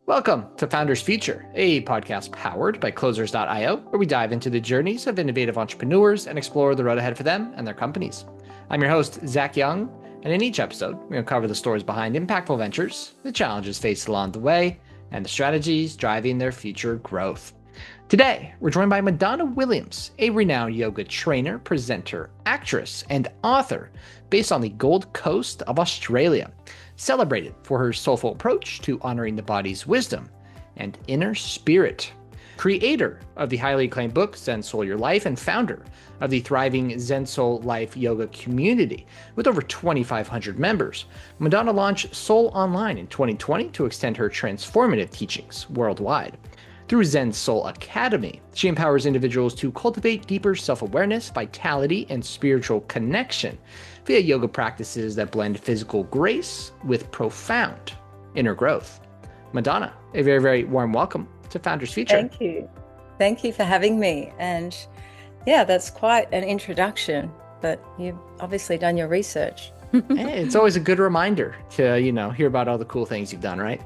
Welcome to Founders Future, a podcast powered by Closers.io, where we dive into the journeys of innovative entrepreneurs and explore the road ahead for them and their companies. I'm your host, Zach Young, and in each episode, we're going to cover the stories behind impactful ventures, the challenges faced along the way, and the strategies driving their future growth. Today, we're joined by Madonna Williams, a renowned yoga trainer, presenter, actress, and author based on the Gold Coast of Australia, celebrated for her soulful approach to honoring the body's wisdom and inner spirit. Creator of the highly acclaimed book Zen Soul Your Life and founder of the thriving Zen Soul Life yoga community with over 2,500 members, Madonna launched Soul Online in 2020 to extend her transformative teachings worldwide. Through Zen Soul Academy, she empowers individuals to cultivate deeper self-awareness, vitality, and spiritual connection via yoga practices that blend physical grace with profound inner growth. Madonna, a very, very warm welcome to Founders Future. Thank you. Thank you for having me. And yeah, that's quite an introduction, but you've obviously done your research. Hey, it's always a good reminder to, hear about all the cool things you've done, right?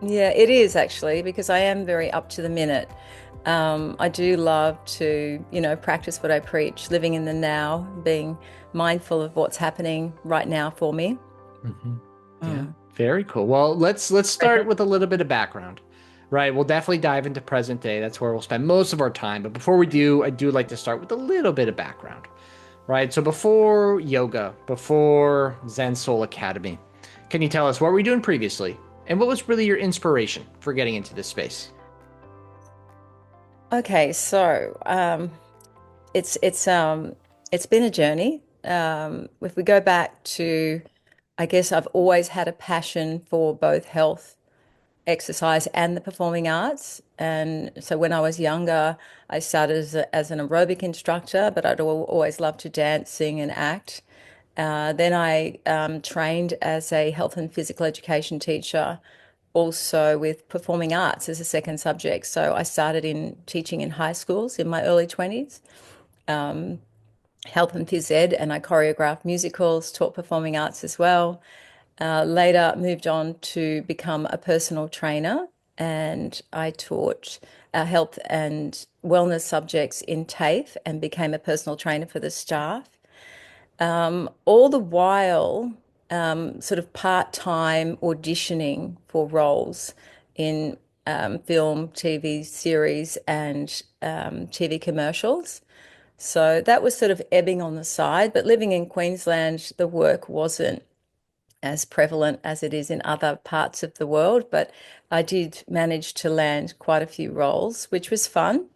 Yeah, it is actually, because I am very up to the minute. I do love to, practice what I preach, living in the now, being mindful of what's happening right now for me. Mm-hmm. Yeah, very cool. Well, let's start with a little bit of background, right? We'll definitely dive into present day. That's where we'll spend most of our time. But before we do, I do like to start with a little bit of background, right? So before yoga, before Zen Soul Academy, can you tell us what were you doing previously? And what was really your inspiration for getting into this space? Okay, so it's been a journey. If we go back to, I guess I've always had a passion for both health, exercise, and the performing arts. And so when I was younger, I started as an aerobic instructor, but I'd always loved to dance, sing, and act. Then I trained as a health and physical education teacher, also with performing arts as a second subject. So I started in teaching in high schools in my early 20s, health and phys ed, and I choreographed musicals, taught performing arts as well. Later moved on to become a personal trainer, and I taught health and wellness subjects in TAFE and became a personal trainer for the staff. All the while, sort of part-time auditioning for roles in film, TV series, and TV commercials. So that was sort of ebbing on the side. But living in Queensland, the work wasn't as prevalent as it is in other parts of the world. But I did manage to land quite a few roles, which was fun.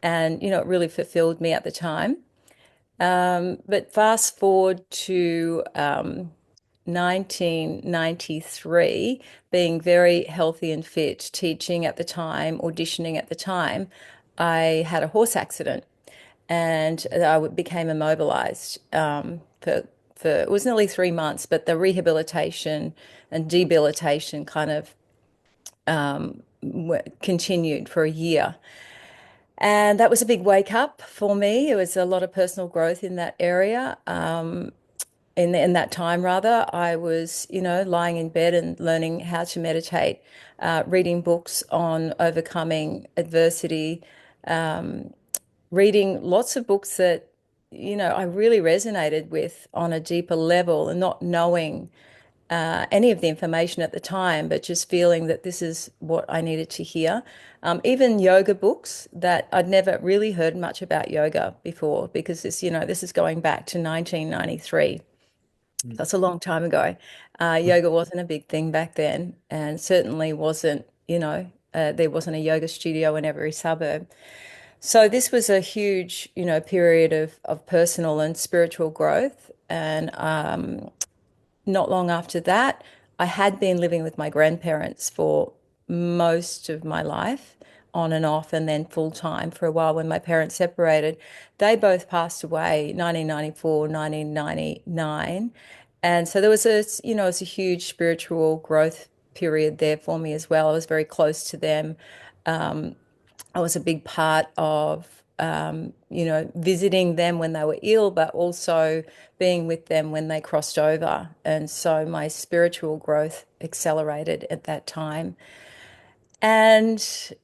And, it really fulfilled me at the time. But fast forward to 1993, being very healthy and fit, teaching at the time, auditioning at the time, I had a horse accident and I became immobilized for it was nearly 3 months, but the rehabilitation and debilitation kind of continued for a year. And that was a big wake up for me. It was a lot of personal growth in that area. In that time, rather, I was, lying in bed and learning how to meditate, reading books on overcoming adversity, reading lots of books that, I really resonated with on a deeper level, and not knowing any of the information at the time, but just feeling that this is what I needed to hear. Even yoga books that I'd never really heard much about yoga before, because this is going back to 1993. That's a long time ago. Yoga wasn't a big thing back then, and certainly wasn't, there wasn't a yoga studio in every suburb. So this was a huge, period of personal and spiritual growth. And not long after that, I had been living with my grandparents for most of my life, on and off, and then full time for a while when my parents separated. They both passed away 1994, 1999. And so there was it's a huge spiritual growth period there for me as well. I was very close to them. I was a big part of, visiting them when they were ill, but also being with them when they crossed over. And so my spiritual growth accelerated at that time. And,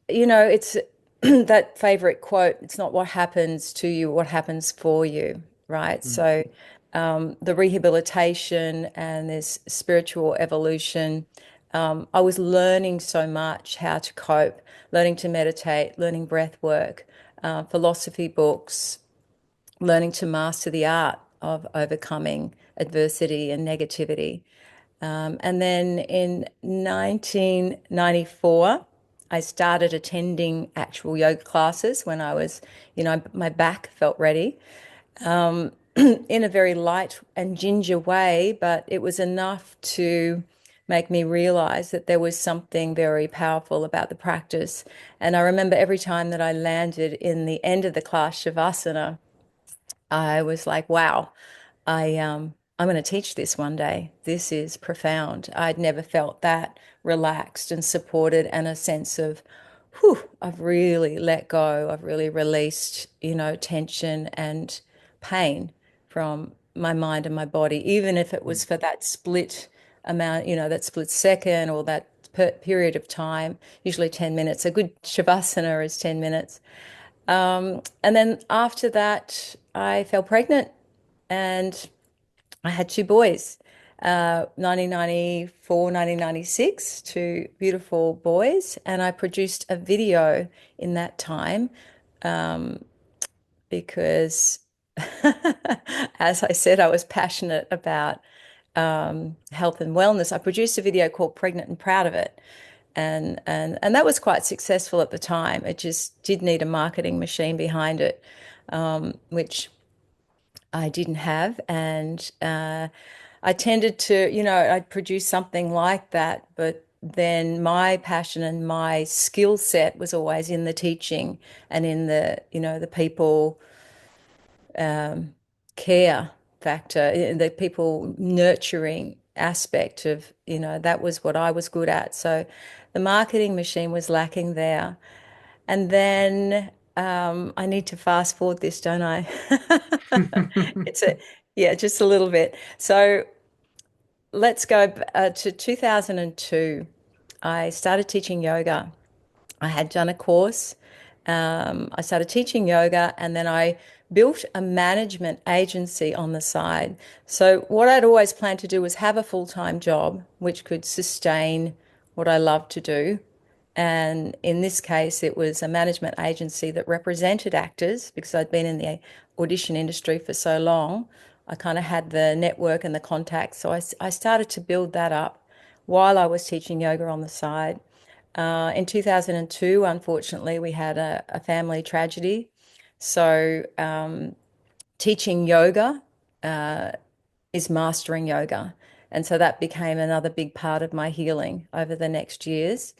it's that favorite quote, it's not what happens to you, what happens for you, right? Mm, So the rehabilitation and this spiritual evolution, I was learning so much how to cope, learning to meditate, learning breath work, philosophy books, learning to master the art of overcoming adversity and negativity. And then in 1994, I started attending actual yoga classes when I was, my back felt ready, in a very light and ginger way, but it was enough to make me realize that there was something very powerful about the practice. And I remember every time that I landed in the end of the class, Shavasana, I was like, wow, I'm going to teach this one day. This is profound. I'd never felt that relaxed and supported and a sense of, whew, I've really let go. I've really released, tension and pain from my mind and my body, even if it mm, was for that split amount, that split second or that period of time, usually 10 minutes. A good shavasana is 10 minutes. And then after that, I fell pregnant and I had two boys, 1994, 1996, two beautiful boys. And I produced a video in that time because, as I said, I was passionate about health and wellness. I produced a video called Pregnant and Proud of It. And that was quite successful at the time. It just did need a marketing machine behind it, which I didn't have. And I tended to, I'd produce something like that, but then my passion and my skill set was always in the teaching and in the people care factor, the people nurturing aspect of, that was what I was good at. So the marketing machine was lacking there. And then I need to fast forward this, don't I? mm. It's a, yeah, just a little bit. So let's go to 2002. I started teaching yoga. I had done a course. I started teaching yoga and then I built a management agency on the side. So, what I'd always planned to do was have a full-time job which could sustain what I love to do. And in this case, it was a management agency that represented actors because I'd been in the audition industry for so long. I kind of had the network and the contacts. So I started to build that up while I was teaching yoga on the side. In 2002, unfortunately, we had a family tragedy. So teaching yoga is mastering yoga. And so that became another big part of my healing over the next years.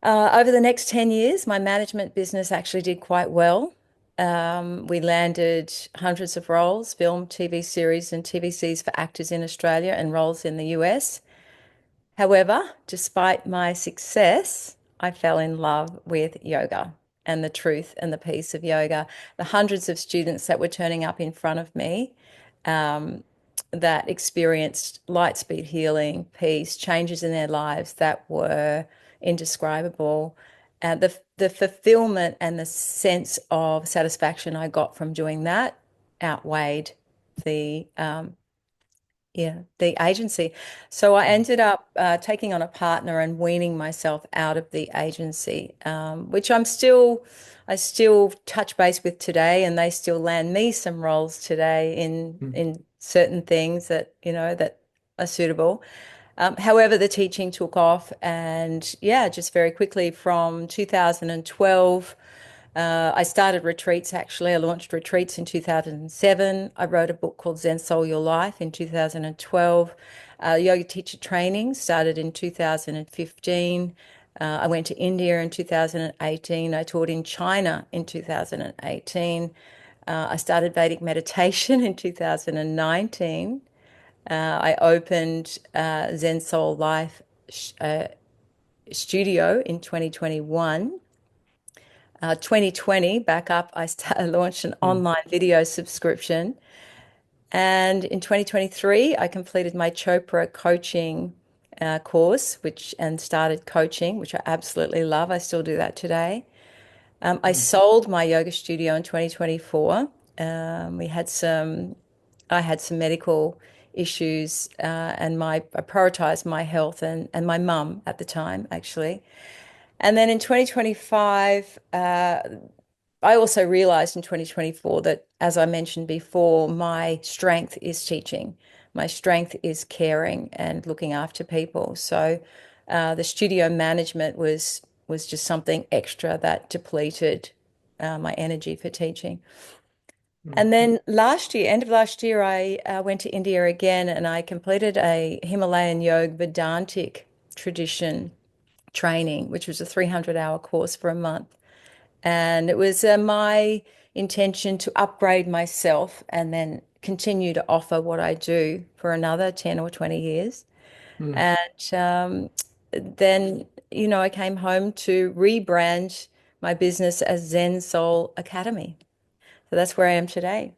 Over the next 10 years, my management business actually did quite well. We landed hundreds of roles, film, TV series, and TVCs for actors in Australia and roles in the US. However, despite my success, I fell in love with yoga and the truth and the peace of yoga. The hundreds of students that were turning up in front of me that experienced light speed healing, peace, changes in their lives that were indescribable. And the fulfillment and the sense of satisfaction I got from doing that outweighed the the agency. So I ended up taking on a partner and weaning myself out of the agency, which I still touch base with today, and they still land me some roles today in certain things that that are suitable. However, the teaching took off, and yeah, just very quickly from 2012. I started retreats actually. I launched retreats in 2007. I wrote a book called Zen Soul Your Life in 2012. Yoga teacher training started in 2015. I went to India in 2018. I taught in China in 2018. I started Vedic meditation in 2019. I opened Zen Soul Life Studio in 2021. 2020, back up, I launched an Mm. online video subscription. And in 2023, I completed my Chopra coaching course, which and started coaching, which I absolutely love. I still do that today. I Mm, sold my yoga studio in 2024. We had I had some medical issues, and I prioritized my health and my mum at the time, actually. And then in 2025, I also realized in 2024 that, as I mentioned before, my strength is teaching. My strength is caring and looking after people. So the studio management was just something extra that depleted my energy for teaching. mm, And then last year, end of last year, I went to India again and I completed a Himalayan Yoga Vedantic tradition training, which was a 300-hour course for a month. And it was my intention to upgrade myself and then continue to offer what I do for another 10 or 20 years. mm. And then, I came home to rebrand my business as Zen Soul Academy. So that's where I am today.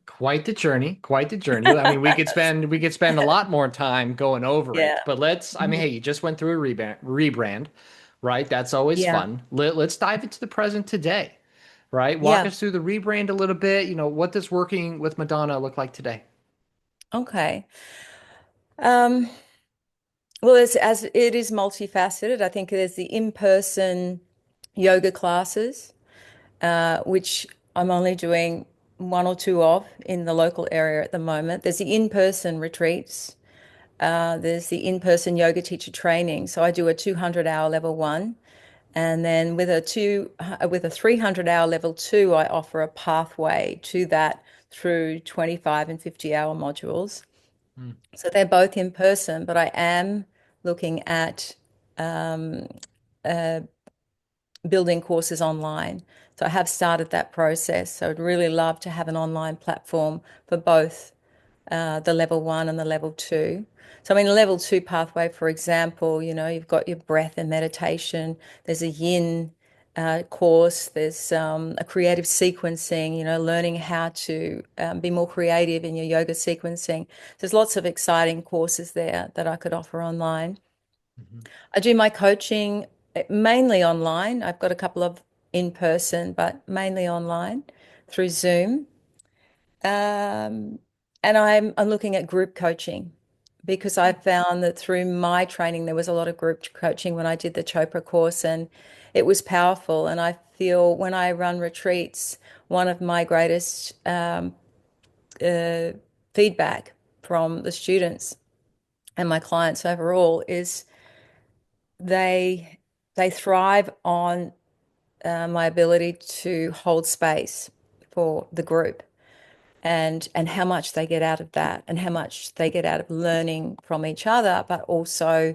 Quite the journey, quite the journey. I mean, we could spend a lot more time going over Yeah. it, but I mean, Mhm. hey, you just went through a rebrand, right? That's always Yeah. fun. Let's dive into the present today, right? Walk Yeah. us through the rebrand a little bit. What does working with Madonna look like today? Okay. Um, well, as it is multifaceted. I think there's the in-person yoga classes, which I'm only doing one or two of in the local area at the moment. There's the in-person retreats. There's the in-person yoga teacher training. So I do a 200-hour level one, and then with a 300-hour level two, I offer a pathway to that through 25 and 50-hour modules. Mm, So they're both in person, but I am looking at um, uh, building courses online. So I have started that process. So I'd really love to have an online platform for both the level one and the level two. So, I mean, the level two pathway, for example, you've got your breath and meditation. There's a yin course. There's a creative sequencing, learning how to be more creative in your yoga sequencing. There's lots of exciting courses there that I could offer online. mhm, I do my coaching mainly online. I've got a couple of in person, but mainly online through Zoom. Um, and I'm looking at group coaching because I found that through my training there was a lot of group coaching when I did the Chopra course, and it was powerful. And I feel when I run retreats, one of my greatest uh, feedback from the students and my clients overall is they they thrive on my ability to hold space for the group and how much they get out of that and how much they get out of learning from each other, but also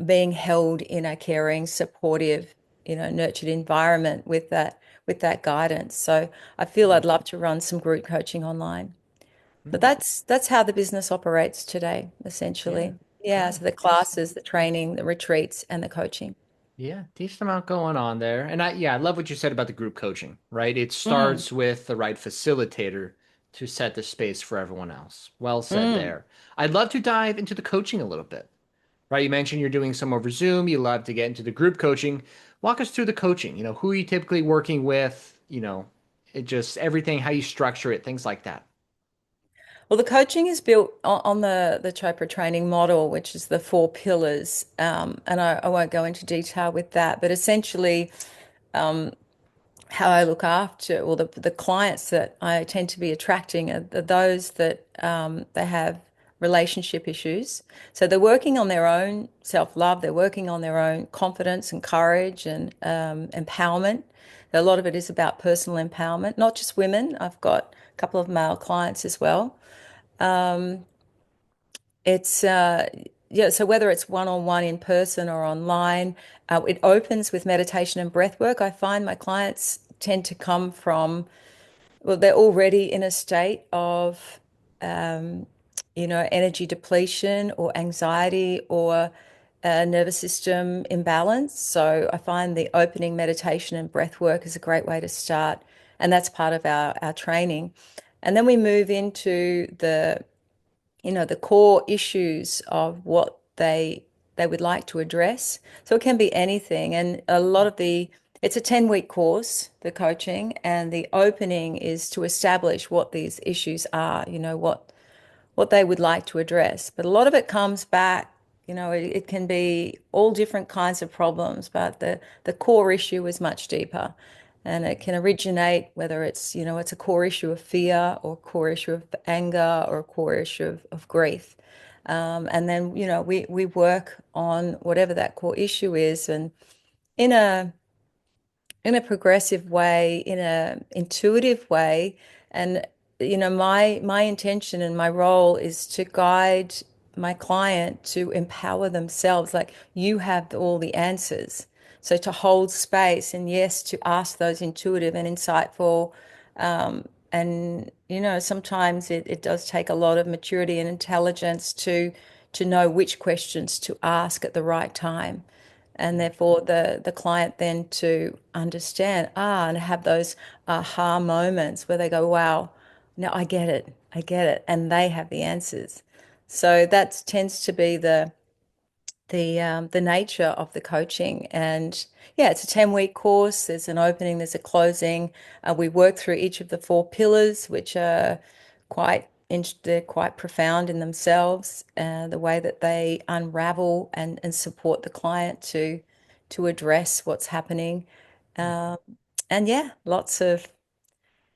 being held in a caring, supportive, nurtured environment with that guidance. So I feel mm, I'd love to run some group coaching online. But mm. that's how the business operates today, Yeah, essentially. Yeah, yeah, so the decent. classes, the training, the retreats, and the coaching. Yeah, decent amount going on there. And I love what you said about the group coaching, right? It Mm, starts with the right facilitator to set the space for everyone else. Well said mm. there. I'd love to dive into the coaching a little bit, right? You mentioned you're doing some over Zoom. You love to get into the group coaching. Walk us through the coaching. Who are you typically working with? It just everything, how you structure it, things like that. Well, the coaching is built on the Chopra training model, which is the four pillars. And I won't go into detail with that, but essentially, how I look after, or the clients that I tend to be attracting are those that they have relationship issues. So they're working on their own self-love, they're working on their own confidence and courage and empowerment. A lot of it is about personal empowerment, not just women. I've got a couple of male clients as well. It's yeah, so whether it's one-on-one in person or online, it opens with meditation and breath work. I find my clients tend to come from, well, they're already in a state of energy depletion or anxiety or nervous system imbalance. So I find the opening meditation and breath work is a great way to start. And that's part of our training. And then we move into the the core issues of what they would like to address. So it can be anything. And a lot of it's a 10-week course, the coaching, and the opening is to establish what these issues are, what they would like to address. But a lot of it comes back, it can be all different kinds of problems, but the core issue is much deeper. And it can originate whether it's a core issue of fear or a core issue of anger or a core issue of grief. And then, we work on whatever that core issue is and in a in a progressive way, in a intuitive way. And my intention and my role is to guide my client to empower themselves. Like you have all the answers. So to hold space and yes, to ask those intuitive and insightful. And sometimes it does take a lot of maturity and intelligence to know which questions to ask at the right time, and therefore the client then to understand and have those aha moments where they go, wow, now I get it, and they have the answers. So that tends to be the nature of the coaching. And yeah, it's a 10-week course. There's an opening, there's a closing. We work through each of the four pillars, which are they're quite profound in themselves, the way that they unravel and support the client to address what's happening. Um, and yeah, lots of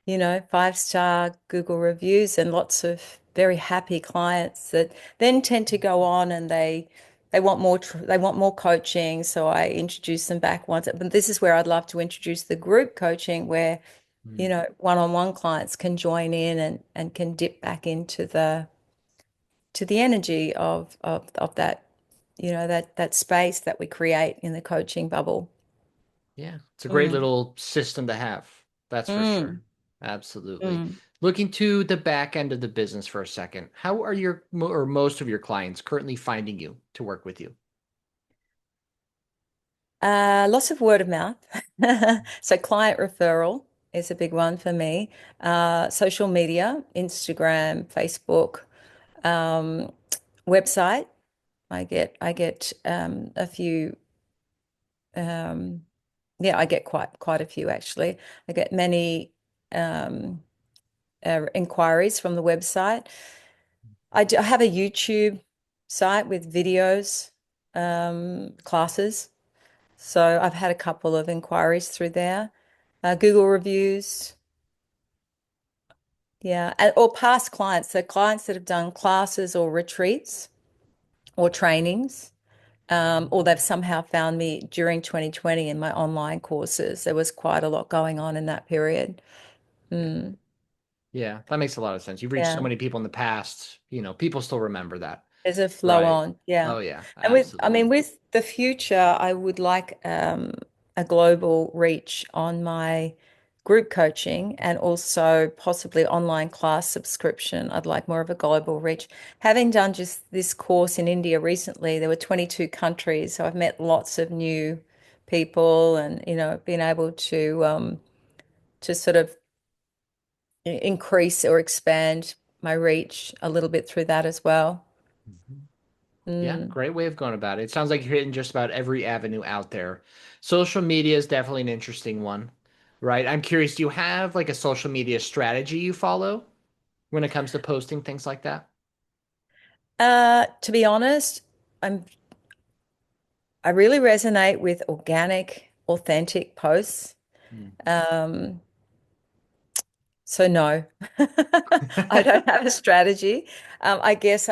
5-star Google reviews and lots of very happy clients that then tend to go on and they want they want more coaching. So I introduce them back once. But this is where I'd love to introduce the group coaching where, Mm. one-on-one clients can join in and can dip back into the energy of that, that space that we create in the coaching bubble. Yeah, it's a great Mm, little system to have. That's for mm, sure. Absolutely. mm. Looking to the back end of the business for a second, how are or most of your clients currently finding you to work with you? Lots of word of mouth. So client referral is a big one for me. Social media, Instagram, Facebook, um, website. I get a few. Um, yeah, I get quite a few actually. I get many inquiries from the website. I have a YouTube site with videos, classes. So I've had a couple of inquiries through there. Google reviews, yeah, or past clients. So clients that have done classes or retreats or trainings, or they've somehow found me during 2020 in my online courses. There was quite a lot going on in that period. Yeah. Mm, Yeah, that makes a lot of sense. You've reached so yeah. many people in the past, people still remember that. There's a flow Right. on, yeah. Oh yeah, And I mean, absolutely. with the future, I would like a global reach on my group coaching and also possibly online class subscription. I'd like more of a global reach. Having done just this course in India recently, there were 22 countries, so I've met lots of new people and, been able to sort of increase or expand my reach a little bit through that as well. Mhm. Yeah, Mm. great way of going about it. It sounds like you're hitting just about every avenue out there. Social media is definitely an interesting one, right? I'm curious, do you have like a social media strategy you follow when it comes to posting things like that? To be honest, I'm I really resonate with organic, authentic posts. Hmm. Um, so no, I don't have a strategy. I guess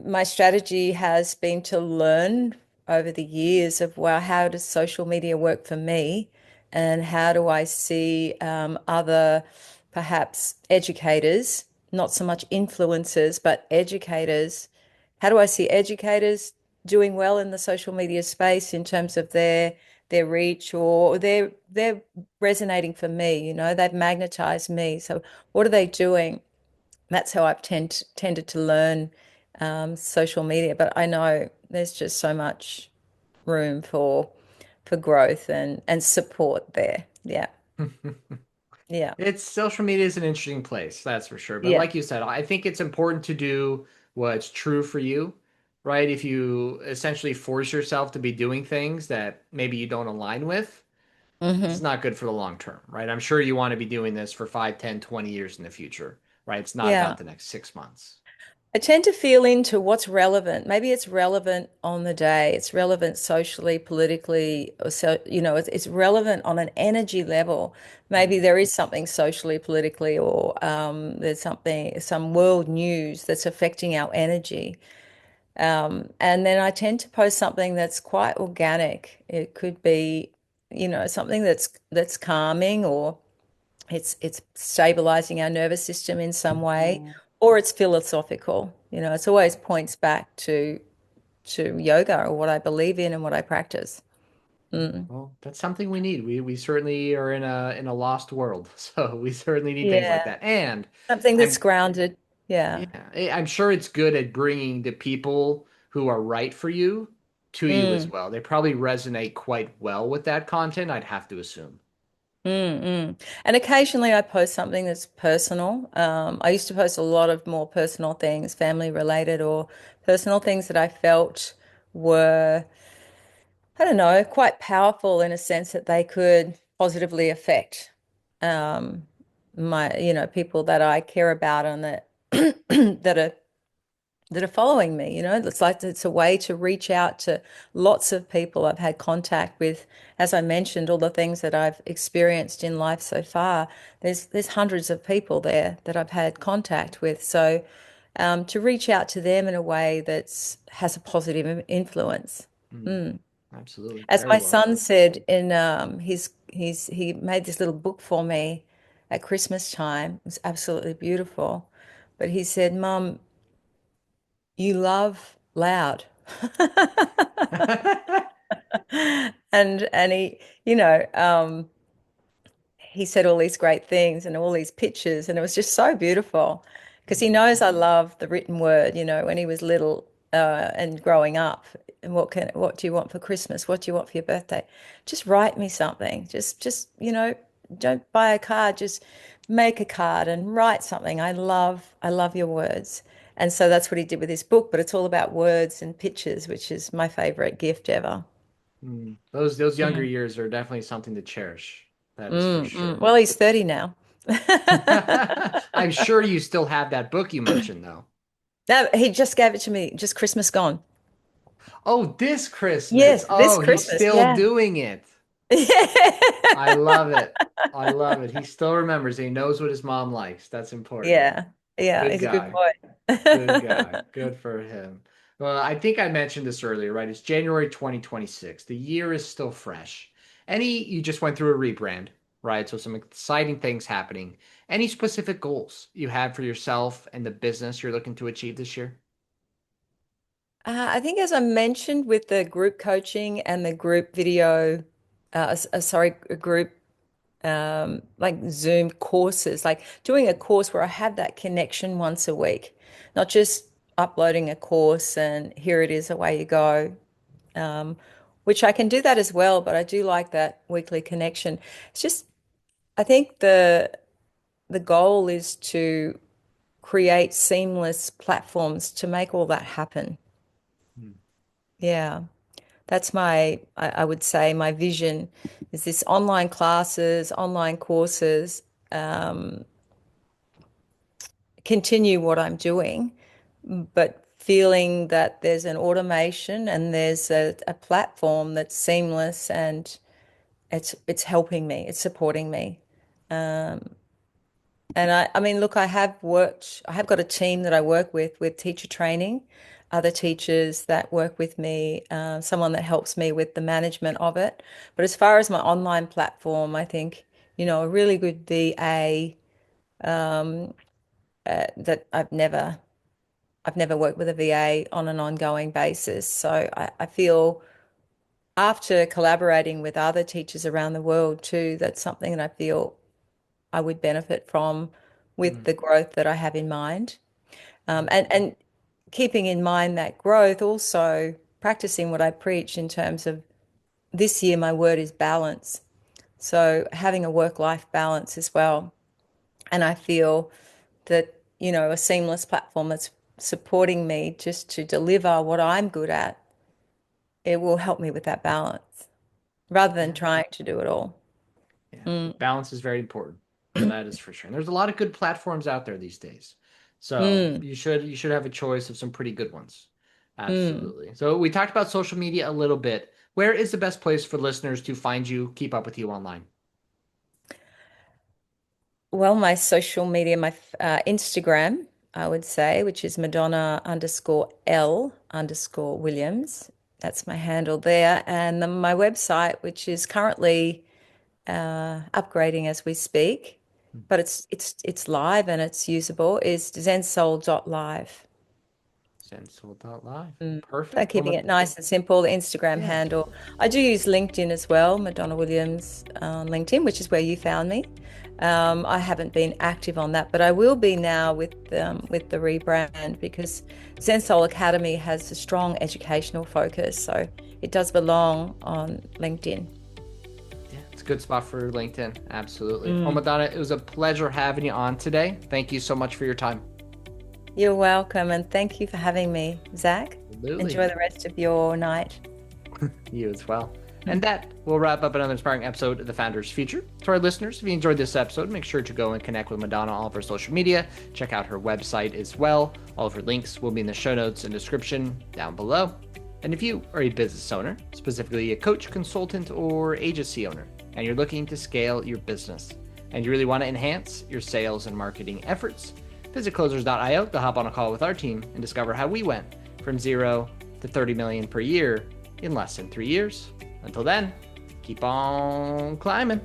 my strategy has been to learn over the years of, well, how does social media work for me? And how do I see other perhaps educators, not so much influencers, but educators? How do I see educators doing well in the social media space in terms of their reach, or they're resonating for me, they've magnetized me. So what are they doing? That's how I've tended to learn social media. But I know there's just so much room for growth and support there. Yeah. Yeah. It's social media is an interesting place, that's for sure. But Yeah. like you said, I think it's important to do what's true for you, right? If you essentially force yourself to be doing things that maybe you don't align with, it's Hmm. not good for the long term, right? I'm sure you want to be doing this for 5, 10, 20 years in the future, right? It's not Yeah. about the next 6 months. I tend to feel into what's relevant. Maybe it's relevant on the day. It's relevant socially, politically, or so, it's relevant on an energy level. Maybe Mm, there is something socially, politically, or there's some world news that's affecting our energy. And then I tend to post something that's quite organic. It could be, something that's calming, or it's stabilizing our nervous system in some way, or it's philosophical. It's always points back to yoga or what I believe in and what I practice. Mm. Well, that's something we need. We certainly are in a lost world, so we certainly need things like Yeah, that. And something that's I'm grounded. Yeah. yeah, I'm sure it's good at bringing the people who are right for you to you as Mm, well. They probably resonate quite well with that content, I'd have to assume. mm. And occasionally I post something that's personal. I used to post a lot of more personal things, family related or personal things that I felt were, I don't know, quite powerful in a sense that they could positively affect um, people that I care about and that that are following me. It's like it's a way to reach out to lots of people I've had contact with. As I mentioned, all the things that I've experienced in life so far, there's hundreds of people there that I've had contact with. So to reach out to them in a way that's has a positive influence. Mm, Mm. absolutely. As Very my well son said. said in he made this little book for me at Christmas time. It was absolutely beautiful. But he said, Mum, you love loud. And he said all these great things and all these pictures, and it was just so beautiful because he Mm, knows I love the written word. When he was little and growing up, and what do you want for Christmas? What do you want for your birthday? Just write me something. Just don't buy a card. Just make a card and write something. I love your words. And so that's what he did with his book, but it's all about words and pictures, which is my favorite gift ever. Those younger Mm. years are definitely something to cherish. That is for sure. Well, he's 30 now. I'm sure you still have that book you mentioned, though. No, he just gave it to me, just Christmas gone. Oh, this Christmas. Yes, this Oh, he's Christmas. still Yeah. doing it. I Yeah. love it. I love it. He still remembers. He knows what his mom likes. That's important. Yeah. Yeah. Good He's a good guy. Good boy. guy. Good for him. Well, I think I mentioned this earlier, right? It's January 2026. The year is still fresh. You just went through a rebrand, right? So some exciting things happening. Any specific goals you have for yourself and the business you're looking to achieve this year? I think, as I mentioned, with the group coaching and the group video, sorry, group like Zoom courses, like doing a course where I have that connection once a week, not just uploading a course and here it is, away you go, which I can do that as well, but I do like that weekly connection. It's just, I think the goal is to create seamless platforms to make all that happen. Hmm. Yeah. That's I would say my vision is this online classes, online courses, continue what I'm doing, but feeling that there's an automation and there's a platform that's seamless and it's helping me, it's supporting me. And I mean, look, I have got a team that I work with teacher training, other teachers that work with me, someone that helps me with the management of it. But as far as my online platform, I think, a really good VA that I've never worked with a VA on an ongoing basis. So I feel after collaborating with other teachers around the world too, that's something that I feel I would benefit from with Hmm. the growth that I have in mind. Um, Hmm. and and keeping in mind that growth, also practicing what I preach in terms of this year, my word is balance. So having a work-life balance as well. And I feel that, a seamless platform that's supporting me just to deliver what I'm good at, it will help me with that balance rather than Yeah. trying to do it all. Yeah. Mm, Balance is very important. That is for sure. And there's a lot of good platforms out there these days. So mm, you should have a choice of some pretty good ones. mm. Absolutely. So we talked about social media a little bit. Where is the best place for listeners to find you, keep up with you online? Well, my social media, my Instagram, I would say, which is Madonna_L_Williams. That's my handle there. And then my website, which is currently upgrading as we speak, but it's live and it's usable, is zensoul.live. Sensoul.live. So Perfect. keeping it nice and simple, the Instagram Yeah. handle. I do use LinkedIn as well, Madonna Williams on LinkedIn, which is where you found me. I haven't been active on that, but I will be now with the rebrand because Zen Soul Academy has a strong educational focus, so it does belong on LinkedIn. Yeah, it's a good spot for LinkedIn. Absolutely. Well, Mm. Madonna, it was a pleasure having you on today. Thank you so much for your time. You're welcome, and thank you for having me, Zach. Absolutely. Enjoy the rest of your night. You as well. And that will wrap up another inspiring episode of The Founder's Future. To our listeners, if you enjoyed this episode, make sure to go and connect with Madonna on all of her social media. Check out her website as well. All of her links will be in the show notes and description down below. And if you are a business owner, specifically a coach, consultant, or agency owner, and you're looking to scale your business, and you really want to enhance your sales and marketing efforts, visit closers.io to hop on a call with our team and discover how we went from 0 to 30 million per year in less than 3 years. Until then, keep on climbing.